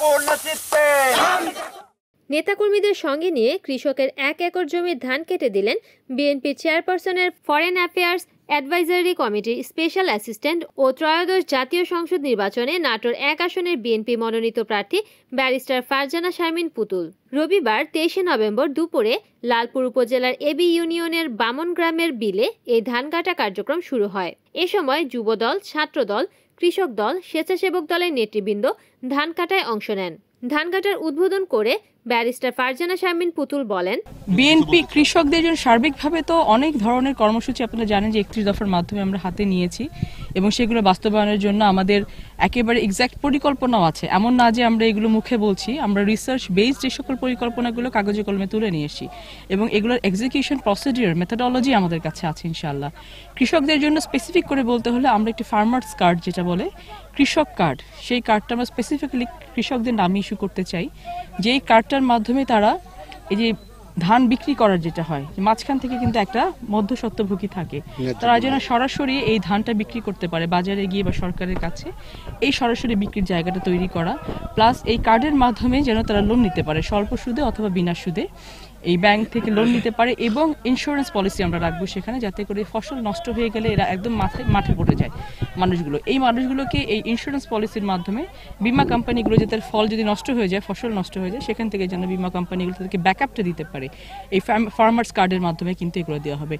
পূর্ণ চিত্তে। নেতাকর্মীদের সঙ্গে নিয়ে কৃষকের 1 একর জমির ধান কেটে দিলেন বিএনপি চেয়ারপারসনের ফরেন অ্যাফেয়ার্স অ্যাডভাইজারি কমিটির স্পেশাল অ্যাসিস্ট্যান্ট ও ত্রয়োদশ জাতীয় সংসদ নির্বাচনে নাটোর 1 আসনের বিএনপি মনোনীত প্রার্থী ব্যারিস্টার ফারজানা শারমিন পুতুল। রবিবার 23 নভেম্বর দুপুরে লালপুর উপজেলার এবি ইউনিয়নের বামন গ্রামের বিলে এই ধান কাটা কার্যক্রম শুরু হয়। এ সময় যুবদল, ছাত্রদল, কৃষক দল, স্বেচ্ছাসেবক দলের নেতৃবৃন্দ ধান কাটায় অংশ নেন। ধান কাটার উদ্বোধন করে ব্যারিস্টার ফারজানা শারমিন পুতুল বলেন, বিএনপি কৃষকদের জন্য সার্বিকভাবে তো অনেক ধরনের কর্মসূচি আপনারা জানেন যে 31 দফার মাধ্যমে আমরা হাতে নিয়েছি এবং সেগুলো বাস্তবায়নের জন্য আমাদের একেবারে এক্সাক্ট পরিকল্পনাও আছে। এমন না যে আমরা এগুলো মুখে বলছি, আমরা রিসার্চ বেসড যে সকল পরিকল্পনাগুলো কাগজে কলমে তুলে নিয়ে এসেছি এবং এগুলোর এক্সিকিউশন প্রসিডিওর মেথোডোলজি আমাদের কাছে আছে ইনশাআল্লাহ। কৃষকদের জন্য স্পেসিফিক করে বলতে হলে আমরা একটি ফার্মার্স কার্ড যেটা বলে কৃষক কার্ড, সেই কার্ডটা আমরা স্পেসিফিক্যালি কৃষকদের নামে ইস্যু করতে চাই, যেই কার্ডটার মাধ্যমে তারা এই যে ধান বিক্রি করার যেটা হয় মাঝখান থেকে কিন্তু একটা মধ্যস্বত্বভোগী থাকে, তারা যেন সরাসরি এই ধানটা বিক্রি করতে পারে বাজারে গিয়ে বা সরকারের কাছে, এই সরাসরি বিক্রির জায়গাটা তৈরি করা, প্লাস এই কার্ডের মাধ্যমে যেন তারা লোন নিতে পারে স্বল্প সুদে অথবা বিনা সুদে, এই ব্যাংক থেকে লোন নিতে পারে এবং ইন্স্যুরেন্স পলিসি আমরা রাখবো সেখানে, যাতে করে ফসল নষ্ট হয়ে গেলে এরা একদম মাঠে পড়ে যায় মানুষগুলো, এই মানুষগুলোকে এই ইন্স্যুরেন্স পলিসির মাধ্যমে বিমা কোম্পানিগুলো যাতে ফল যদি নষ্ট হয়ে যায়, ফসল নষ্ট হয়ে যায়, সেখান থেকে যেন বিমা কোম্পানিগুলো তাদেরকে ব্যাকআপটা দিতে পারে, এই ফার্মার্স কার্ডের মাধ্যমে কিন্তু এগুলো দেওয়া হবে।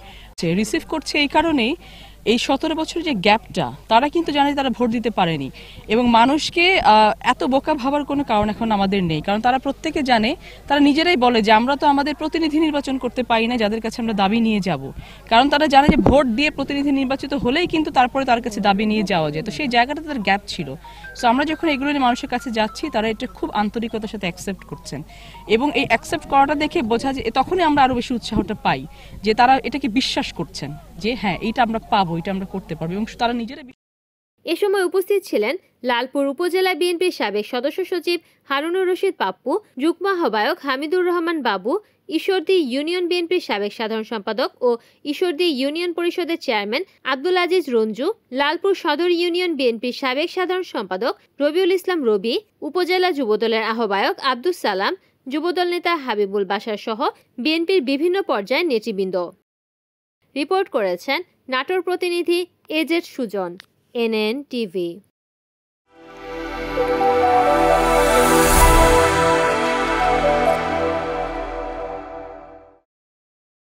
রিসিভ করছে এই কারণেই এই 17 বছরের যে গ্যাপটা, তারা কিন্তু জানে তারা ভোট দিতে পারেনি এবং মানুষকে এত বোকা ভাবার কোনো কারণ এখন আমাদের নেই, কারণ তারা প্রত্যেকে জানে, তারা নিজেরাই বলে যে আমরা তো আমাদের প্রতিনিধি নির্বাচন করতে পারি না যাদের কাছে আমরা দাবি নিয়ে যাব, কারণ তারা জানে যে ভোট দিয়ে প্রতিনিধি নির্বাচিত হলেই কিন্তু তারপরে তার কাছে দাবি নিয়ে যাওয়া যায়, তো সেই জায়গাটা তাদের গ্যাপ ছিল। সো আমরা যখন এগুলো নিয়ে মানুষের কাছে যাচ্ছি, তারা এটা খুব আন্তরিকতার সাথে অ্যাকসেপ্ট করছেন এবং এই অ্যাকসেপ্ট করাটা দেখে বোঝা যায়, তখনই আমরা আরো বেশি উৎসাহটা পাই যে তারা এটাকে বিশ্বাস করছেন যে হ্যাঁ এইটা আমরা পাবো, এটা আমরা করতে পারবো এবং তারা নিজেরা। এ সময় উপস্থিত ছিলেন লালপুর উপজেলা বিএনপির সাবেক সদস্য সচিব হারুনুর রশিদ পাপ্পু, যুগ্ম আহ্বায়ক হামিদুর রহমান বাবু, ঈশ্বরদী ইউনিয়ন বিএনপির সাবেক সাধারণ সম্পাদক ও ঈশ্বরদী ইউনিয়ন পরিষদের চেয়ারম্যান আব্দুল আজিজ রঞ্জু, লালপুর সদর ইউনিয়ন বিএনপির সাবেক সাধারণ সম্পাদক রবিউল ইসলাম রবি, উপজেলা যুবদলের আহ্বায়ক আব্দুস সালাম, যুবদল নেতা হাবিবুল বাশার সহ বিএনপির বিভিন্ন পর্যায়ের নেতৃবৃন্দ। রিপোর্ট করেছেন নাটোর প্রতিনিধি এজেড সুজন, NN TV।